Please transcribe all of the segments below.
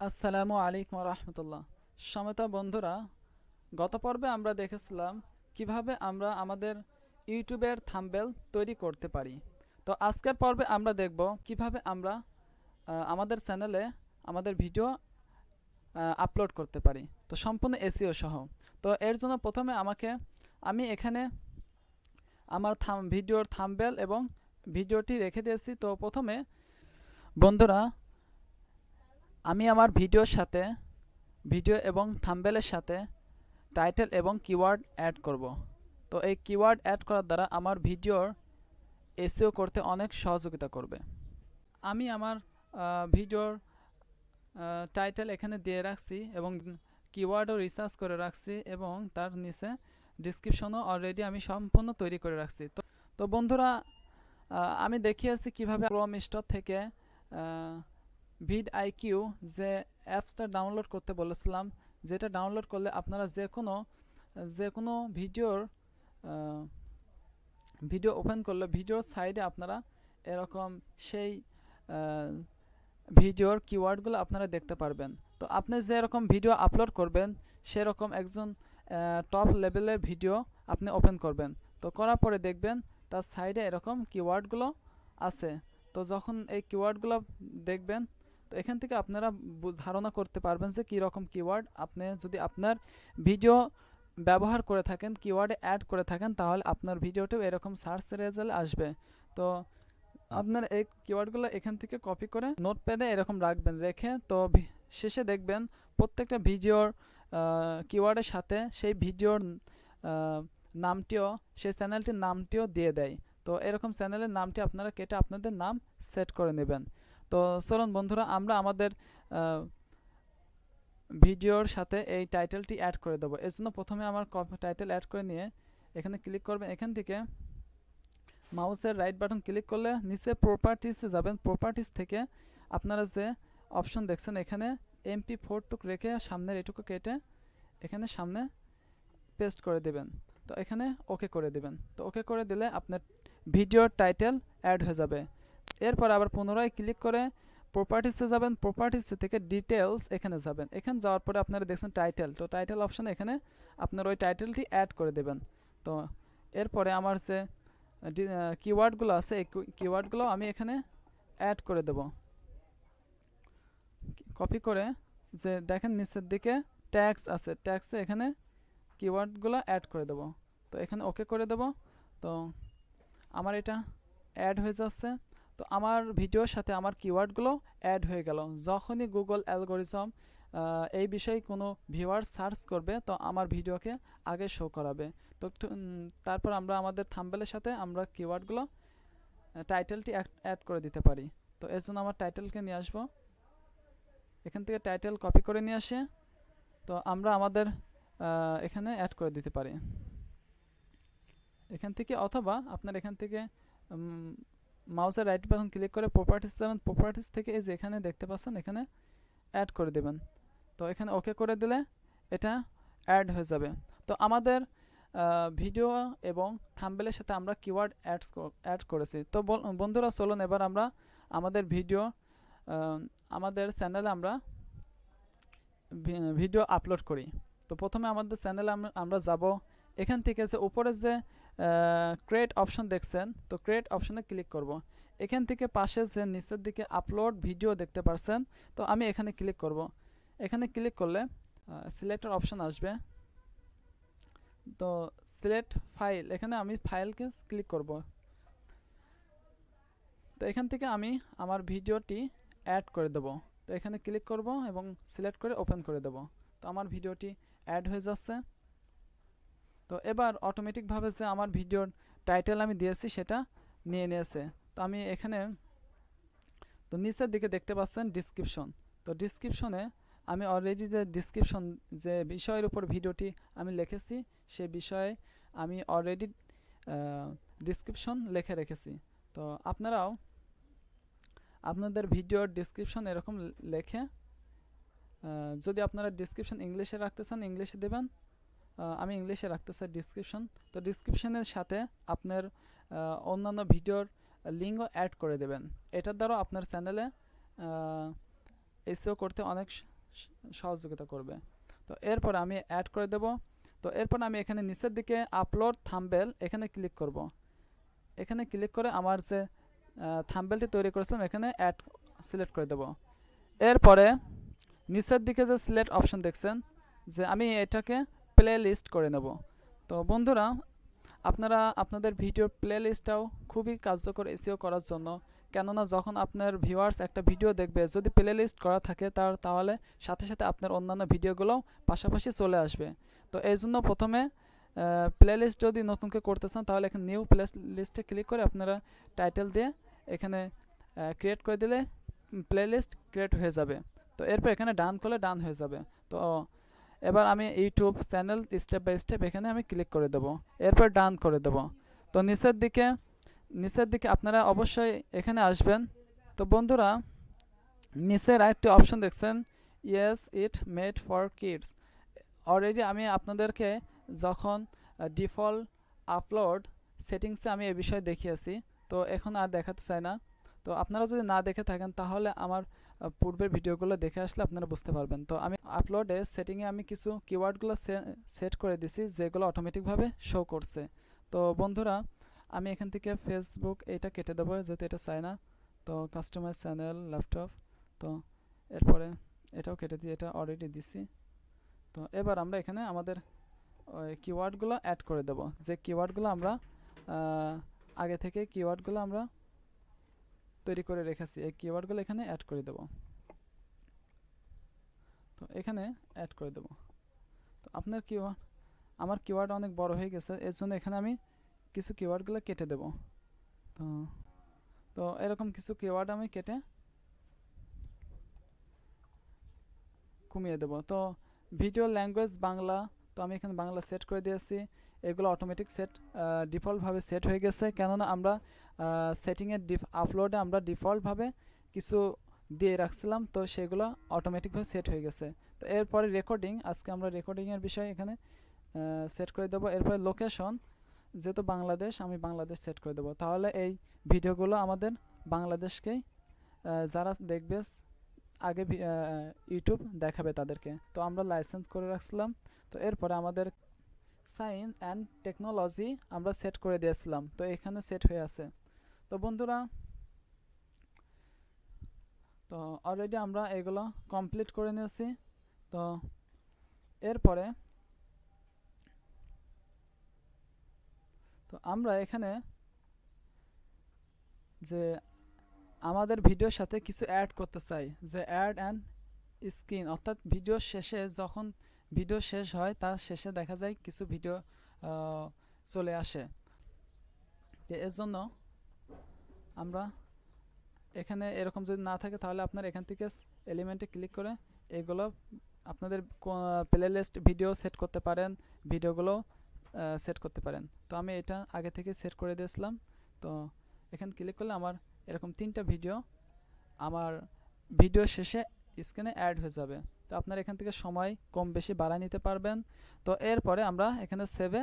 আসসালামু আলাইকুম রহমতুল্লাহ। সমতা বন্ধুরা, গত পর্বে আমরা দেখেছিলাম কিভাবে আমরা আমাদের ইউটিউবের থাম্বনেল তৈরি করতে পারি। তো আজকের পর্বে আমরা দেখব কিভাবে আমরা আমাদের চ্যানেলে আমাদের ভিডিও আপলোড করতে পারি, তো সম্পূর্ণ এসইও সহ। তো এর জন্য প্রথমে আমি এখানে আমার ভিডিওর থাম্বনেল এবং ভিডিওটি রেখে দিয়েছি। তো প্রথমে বন্ধুরা, আমি আমার ভিডিও এবং থাম্বনেলের সাথে টাইটেল এবং কিওয়ার্ড অ্যাড করব। তো এই কিওয়ার্ড অ্যাড করার দ্বারা আমার ভিডিওর এসইও করতে অনেক সহযোগিতা করবে। আমি আমার ভিডিওর টাইটেল এখানে দিয়ে রাখছি এবং কিওয়ার্ডও রিসার্চ করে রাখছি এবং তার নিচে ডিসক্রিপশনও অলরেডি আমি সম্পূর্ণ তৈরি করে রাখছি। তো বন্ধুরা, আমি দেখিয়েছি কিভাবে ক্রোম স্টোর থেকে ভিড আইকিউ যে অ্যাপসটা ডাউনলোড করতে বলেছিলাম, যেটা ডাউনলোড করলে আপনারা যে কোনো ভিডিও ওপেন করলে ভিডিওর সাইডে আপনারা এরকম সেই ভিডিওর কিওয়ার্ডগুলো আপনারা দেখতে পারবেন। তো আপনি যেরকম ভিডিও আপলোড করবেন সেরকম একজন টপ লেভেলের ভিডিও আপনি ওপেন করবেন। তো করার পরে দেখবেন তার সাইডে এরকম কিওয়ার্ডগুলো আছে। তো যখন এই কিওয়ার্ডগুলো দেখবেন, তো এখান থেকে আপনারা ধারণা করতে পারবেন যে কীরকম কিওয়ার্ড আপনি যদি আপনার ভিডিও ব্যবহার করে থাকেন, কিওয়ার্ডে অ্যাড করে থাকেন, তাহলে আপনার ভিডিওতেও এরকম সার্চ রেজাল্ট আসবে। তো আপনার এই কিওয়ার্ডগুলো এখান থেকে কপি করে নোটপ্যাডে এরকম রাখবেন, রেখে তো শেষে দেখবেন প্রত্যেকটা ভিডিওর কিওয়ার্ডের সাথে সেই ভিডিওর নামটিও, সেই চ্যানেলটির নামটিও দিয়ে দেয়। তো এরকম চ্যানেলের নামটি আপনারা কেটে আপনাদের নাম সেট করে নেবেন। তো চলুন বন্ধুরা, আমরা আমাদের ভিডিওর সাথে এই টাইটেলটি অ্যাড করে দেবো। এর জন্য প্রথমে আমার টাইটেল অ্যাড করে নিয়ে এখানে ক্লিক করবেন। এখান থেকে মাউসের রাইট বাটন ক্লিক করলে নিচে প্রপার্টিসে যাবেন। প্রপার্টিস থেকে আপনারা যে অপশন দেখছেন এখানে MP4 টুক রেখে সামনের এটুকু কেটে এখানে সামনে পেস্ট করে দেবেন। তো এখানে ওকে করে দেবেন। তো ওকে করে দিলে আপনার ভিডিওর টাইটেল অ্যাড হয়ে যাবে। এরপর আবার পুনরায় ক্লিক করে প্রপার্টিসে যাবেন। প্রপার্টিস থেকে ডিটেলস এখানে যাবেন। এখানে যাওয়ার পরে আপনারা দেখছেন টাইটেল। তো টাইটেল অপশানে এখানে আপনার ওই টাইটেলটি অ্যাড করে দেবেন। তো এরপরে আমার যে কিওয়ার্ডগুলো আছে এই কিওয়ার্ডগুলো আমি এখানে অ্যাড করে দেব। কপি করে যে দেখেন নিচের দিকে ট্যাগস আছে, ট্যাগসে এখানে কিওয়ার্ডগুলো অ্যাড করে দেব। তো এখানে ওকে করে দেব। তো আমার এটা অ্যাড হয়ে যাচ্ছে। তো আমার ভিডিওর সাথে আমার কিওয়ার্ডগুলো অ্যাড হয়ে গেল। যখনই গুগল অ্যালগোরিজম এই বিষয়ে কোনো ভিউয়ার সার্চ করবে, তো আমার ভিডিওকে আগে শো করাবে। তো তারপর আমরা আমাদের থাম্বনেলের সাথে আমরা কিওয়ার্ডগুলো টাইটেলটি অ্যাড করে দিতে পারি। তো এর জন্য আমার টাইটেলকে নিয়ে আসবো, এখান থেকে টাইটেল কপি করে নিয়ে আসে তো আমরা আমাদের এখানে অ্যাড করে দিতে পারি এখান থেকে, অথবা আপনার এখান থেকে মাউসের রাইট বাটন ক্লিক করে প্রপার্টিস যাবেন। প্রপার্টিস থেকে এই যে এখানে দেখতে পাচ্ছেন এখানে অ্যাড করে দেবেন। তো এখানে ওকে করে দিলে এটা অ্যাড হয়ে যাবে। তো আমাদের ভিডিও এবং থাম্বনেলের সাথে আমরা কিওয়ার্ড অ্যাড করেছি। তো বন্ধুরা চলুন এবার আমরা আমাদের আমাদের চ্যানেলে আমরা ভিডিও আপলোড করি। তো প্রথমে আমাদের চ্যানেলে আমরা যাব। এখান থেকে যে উপরে যে ক্রিয়েট অপশন দেখছেন, তো ক্রিয়েট অপশনে ক্লিক করব। এখান থেকে পাশে যে নিচের দিকে আপলোড ভিডিও দেখতে পাচ্ছেন, তো আমি এখানে ক্লিক করব। এখানে ক্লিক করলে সিলেক্টর অপশন আসবে। তো সিলেক্ট ফাইল, এখানে আমি ফাইলকে ক্লিক করব। তো এখান থেকে আমি আমার ভিডিওটি অ্যাড করে দেব। তো এখানে ক্লিক করব এবং সিলেক্ট করে ওপেন করে দেব। তো আমার ভিডিওটি অ্যাড হয়ে যাচ্ছে। তো এবার অটোমেটিকভাবে যে আমার ভিডিওর টাইটেল আমি দিয়েছি সেটা নিয়ে নিয়েছে। তো আমি এখানে তো নিচের দিকে দেখতে পাচ্ছেন ডিসক্রিপশন। তো ডিসক্রিপশনে আমি অলরেডি যে বিষয়ের উপর ভিডিওটি আমি লিখেছি সে বিষয়ে আমি অলরেডি ডিসক্রিপশন লিখে রেখেছি। তো আপনারাও আপনাদের ভিডিওর ডিসক্রিপশন এরকম লেখে, যদি আপনারা ডিসক্রিপশন ইংলিশে রাখতে চান ইংলিশে দেবেন, আমি ইংলিশে রাখতে চাই ডিসক্রিপশন। তো ডিসক্রিপশনের সাথে আপনার অন্যান্য ভিডিওর লিঙ্কও অ্যাড করে দেবেন। এটার দ্বারা আপনার চ্যানেলে এসইও করতে অনেক সহযোগিতা করবে। তো এরপর আমি অ্যাড করে দেব। তো এরপর আমি এখানে নিচের দিকে আপলোড থাম্বনেল এখানে ক্লিক করব। এখানে ক্লিক করে আমার যে থাম্বনেলটি তৈরি করেছিলাম এখানে অ্যাড সিলেক্ট করে দেব। এরপরে নিচের দিকে যে সিলেক্ট অপশন দেখছেন, যে আমি এটাকে প্লে লিস্ট করে নেব। তো বন্ধুরা, আপনারা আপনাদের ভিডিওর প্লে লিস্টটাও খুবই কার্যকর এসইও করার জন্য, কেননা যখন আপনার ভিউয়ার্স একটা ভিডিও দেখবে যদি প্লে লিস্ট করা থাকে তাহলে সাথে সাথে আপনার অন্যান্য ভিডিওগুলোও পাশাপাশি চলে আসবে। তো এই জন্য প্রথমে প্লে লিস্ট যদি নতুন করে করতে চান তাহলে এখানে নিউ প্লে লিস্টে ক্লিক করে আপনারা টাইটেল দিয়ে এখানে ক্রিয়েট করে দিলে প্লে লিস্ট ক্রিয়েট হয়ে যাবে। তো এরপর এখানে ডান করলে ডান হয়ে যাবে। তো এবার আমি YouTube channel step by step এখানে আমি ক্লিক করে দেব, এরপর ডান করে দেব। তো নিচের দিকে আপনারা অবশ্যই এখানে আসবেন। তো বন্ধুরা, নিচের আরেকটি অপশন দেখছেন, yes it made for kids. Already আমি আপনাদেরকে যখন ডিফল্ট আপলোড সেটিংসে আমি এ বিষয়ে দেখিয়েছি, তো এখন আর দেখাতে চাই না। তো আপনারা যদি না দেখে থাকেন তাহলে আমার পূর্বের ভিডিওগুলো দেখে আসলে আপনারা বুঝতে পারবেন। তো আমি আপলোডে সেটিংয়ে আমি কিছু কিওয়ার্ডগুলো সেট করে দিছি যেগুলো অটোমেটিকভাবে শো করছে। তো বন্ধুরা, আমি এখান থেকে ফেসবুক এটা কেটে দেবো যেহেতু এটা চাই না। তো কাস্টমাইজ চ্যানেল ল্যাপটপ, তো এরপরে এটাও কেটে দিয়ে এটা অলরেডি দিছি। তো এবার আমরা এখানে আমাদের ওই কিওয়ার্ডগুলো অ্যাড করে দেব, যে কিওয়ার্ডগুলো আমরা আগে থেকে কিওয়ার্ডগুলো আমরা তৈরি করে রেখেছি, এই কিওয়ার্ডগুলো এখানে অ্যাড করে দেব। তো এখানে অ্যাড করে দেব। তো আপনার আমার কিওয়ার্ড অনেক বড় হয়ে গেছে, এর জন্য এখানে আমি কিছু কিওয়ার্ডগুলো কেটে দেব। তো তো এরকম কিছু কিওয়ার্ড আমি কেটে কমিয়ে দেব। তো ভিডিও ল্যাঙ্গুয়েজ বাংলা, তো আমি এখানে বাংলা সেট করে দিয়েছি। এগুলো অটোমেটিক ডিফল্টভাবে সেট হয়ে গেছে, কেননা আমরা সেটিংয়ের আপলোডে আমরা ডিফল্টভাবে কিছু দিয়ে রাখছিলাম, তো সেগুলো অটোমেটিকভাবে সেট হয়ে গেছে। তো এরপরে রেকর্ডিং, আজকে আমরা রেকর্ডিংয়ের বিষয় এখানে সেট করে দেবো। এরপরে লোকেশন, যেহেতু বাংলাদেশ, আমি বাংলাদেশ সেট করে দেবো। তাহলে এই ভিডিওগুলো আমাদের বাংলাদেশকেই যারা দেখবে আগে ইউটিউব দেখাবে তাদেরকে। তো আমরা লাইসেন্স করে রাখছিলাম। তো এরপরে আমাদের সায়েন্স অ্যান্ড টেকনোলজি আমরা সেট করে দিয়েছিলাম, তো এখানে সেট হয়ে আছে। তো বন্ধুরা, তো অলরেডি আমরা এগুলো কমপ্লিট করে নিয়েছি। তো এরপরে তো আমরা এখানে যে আমাদের ভিডিওর সাথে কিছু অ্যাড করতে চাই, যে অ্যাড অ্যান্ড স্ক্রিন, অর্থাৎ ভিডিও শেষে যখন ভিডিও শেষ হয় তার শেষে দেখা যায় কিছু ভিডিও চলে আসে। এর জন্য আমরা এখানে এরকম যদি না থাকে তাহলে আপনার এখান থেকে এলিমেন্টে ক্লিক করে এগুলো আপনাদের প্লে লিস্ট ভিডিও সেট করতে পারেন, ভিডিওগুলো সেট করতে পারেন। তো আমি এটা আগে থেকে সেট করে দিয়েছিলাম। তো এখানে ক্লিক করলে আমার এরকম 3টা ভিডিও আমার ভিডিও শেষে স্ক্রিনে অ্যাড হয়ে যাবে। তো আপনারা এখান থেকে সময় কম বেশি বাড়ায় নিতে পারবেন। তো এরপরে আমরা এখানে সেভে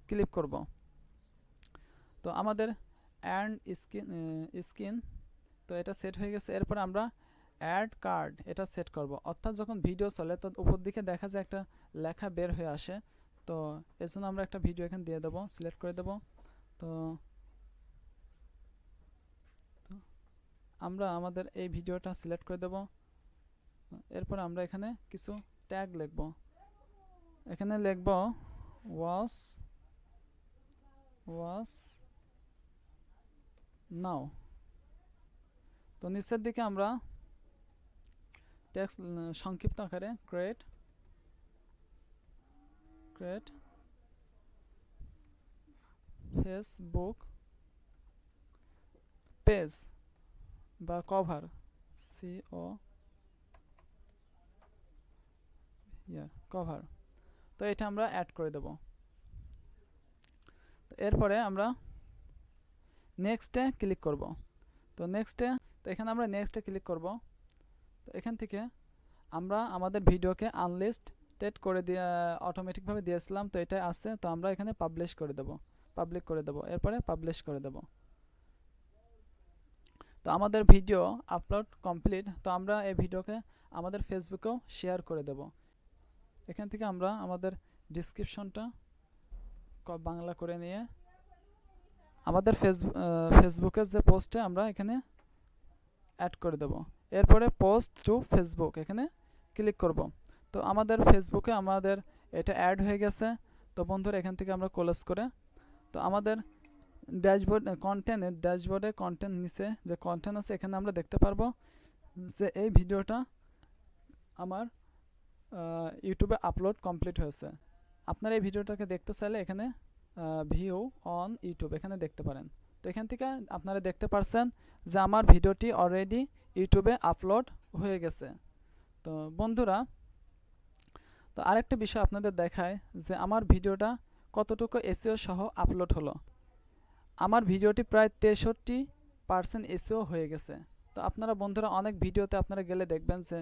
ক্লিক করব। তো আমাদের অ্যান্ড স্ক্রিন, তো এটা সেট হয়ে গেছে। এরপর আমরা অ্যাড কার্ড এটা সেট করব, অর্থাৎ যখন ভিডিও চলে তো উপর দিকে দেখা যায় একটা লেখা বের হয়ে আসে। তো এর জন্য আমরা একটা ভিডিও এখানে দিয়ে দেবো, সিলেক্ট করে দেব। তো আমরা আমাদের এই ভিডিওটা সিলেক্ট করে দেব। এরপর আমরা এখানে কিছু ট্যাগ লিখব, এখানে লিখব ওয়াচ নাও। তো নিচের দিকে আমরা টেক্সট সংক্ষিপ্ত আকারে ক্রিয়েট ফেসবুক পেজ বা কভার, কভার। তো এটা আমরা অ্যাড করে দেব। তো এরপরে আমরা নেক্সটে ক্লিক করব। তো এখানে আমরা নেক্সটে ক্লিক করব। তো এখান থেকে আমরা আমাদের ভিডিওকে আনলিস্টেড করে দিয়ে অটোমেটিকভাবে দিয়েছিলাম, তো এটা আছে। তো আমরা এখানে পাবলিক করে দেব, এরপরে পাবলিশ করে দেব। তো আমাদের ভিডিও আপলোড কমপ্লিট। তো আমরা এই ভিডিওকে আমাদের ফেসবুকেও শেয়ার করে দেব। এখান থেকে আমরা আমাদের ডিসক্রিপশনটা বাংলা করে নিয়ে আমাদের ফেসবুকের যে পোস্টে আমরা এখানে অ্যাড করে দেব। এরপরে পোস্ট টু ফেসবুক এখানে ক্লিক করব। তো আমাদের ফেসবুকে আমাদের এটা অ্যাড হয়ে গেছে। তো বন্ধুরা এখান থেকে আমরা ক্লোজ করে, তো আমাদের ড্যাশবোর্ডে কন্টেন্ট নিচে যে কন্টেন্ট আছে এখানে আমরা দেখতে পারবো যে এই ভিডিওটা আমার ইউটিউবে আপলোড কমপ্লিট হয়েছে। আপনারা এই ভিডিওটাকে দেখতে চাইলে এখানে ভিউ অন ইউটিউব এখানে দেখতে পারেন। তো এখান থেকে আপনারা দেখতে পারছেন যে আমার ভিডিওটি অলরেডি ইউটিউবে আপলোড হয়ে গেছে। তো বন্ধুরা, তো আরেকটা বিষয় আপনাদের দেখায় যে আমার ভিডিওটা কতটুকু এসইও সহ আপলোড হলো। আমার ভিডিওটি প্রায় 63% এসইও হয়ে গেছে। তো আপনারা বন্ধুরা অনেক ভিডিওতে আপনারা গেলে দেখবেন যে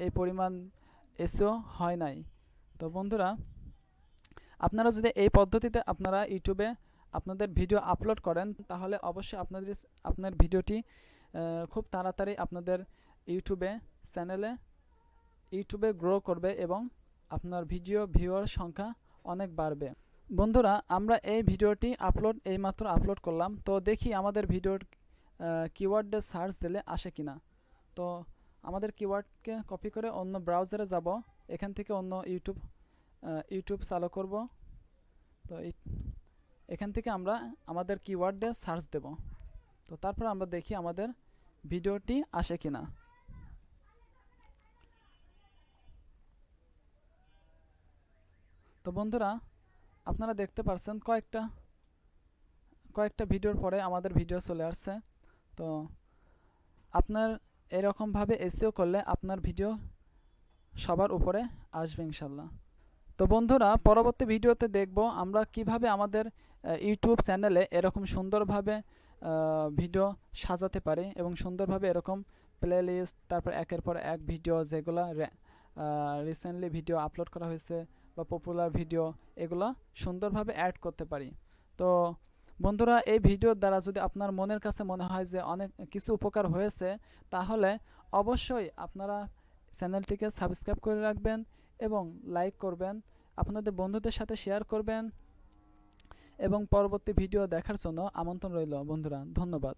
এই পরিমাণ এসইও হয় নাই। তো বন্ধুরা, আপনারা যদি এই পদ্ধতিতে আপনারা ইউটিউবে আপনাদের ভিডিও আপলোড করেন তাহলে অবশ্যই আপনার ভিডিওটি খুব তাড়াতাড়ি আপনাদের ইউটিউবে গ্রো করবে এবং আপনার ভিডিও ভিউয়ার সংখ্যা অনেক বাড়বে। বন্ধুরা, আমরা এই ভিডিওটি এইমাত্র আপলোড করলাম। তো দেখি আমাদের ভিডিওর কিওয়ার্ডে সার্চ দিলে আসে কিনা। তো আমাদের কিওয়ার্ডকে কপি করে অন্য ব্রাউজারে যাব, এখান থেকে অন্য ইউটিউব চালু করব। তো এখান থেকে আমরা আমাদের কিওয়ার্ডে সার্চ দেব। তো তারপর আমরা দেখি আমাদের ভিডিওটি আসে কিনা। তো বন্ধুরা, আপনারা দেখতে পাচ্ছেন কয়েকটা ভিডিওর পরে আমাদের ভিডিও চলে আসছে। তো আপনার এরকমভাবে এসইও করলে আপনার ভিডিও সবার উপরে আসবে ইনশাল্লাহ। তো বন্ধুরা, পরবর্তী ভিডিওতে দেখব আমরা কিভাবে আমাদের ইউটিউব চ্যানেলে এরকম সুন্দরভাবে ভিডিও সাজাতে পারি এবং সুন্দরভাবে এরকম প্লেলিস্ট, তারপর একের পর এক ভিডিও যেগুলো রিসেন্টলি ভিডিও আপলোড করা হয়েছে বা পপুলার ভিডিও, এগুলো সুন্দরভাবে অ্যাড করতে পারি। তো বন্ধুরা, এই ভিডিওর দ্বারা যদি আপনার মনের কাছে মনে হয় যে অনেক কিছু উপকার হয়েছে, তাহলে অবশ্যই আপনারা চ্যানেলটিকে সাবস্ক্রাইব করে রাখবেন এবং লাইক করবেন, আপনাদের বন্ধুদের সাথে শেয়ার করবেন এবং পরবর্তী ভিডিও দেখার জন্য আমন্ত্রণ রইল বন্ধুরা। ধন্যবাদ।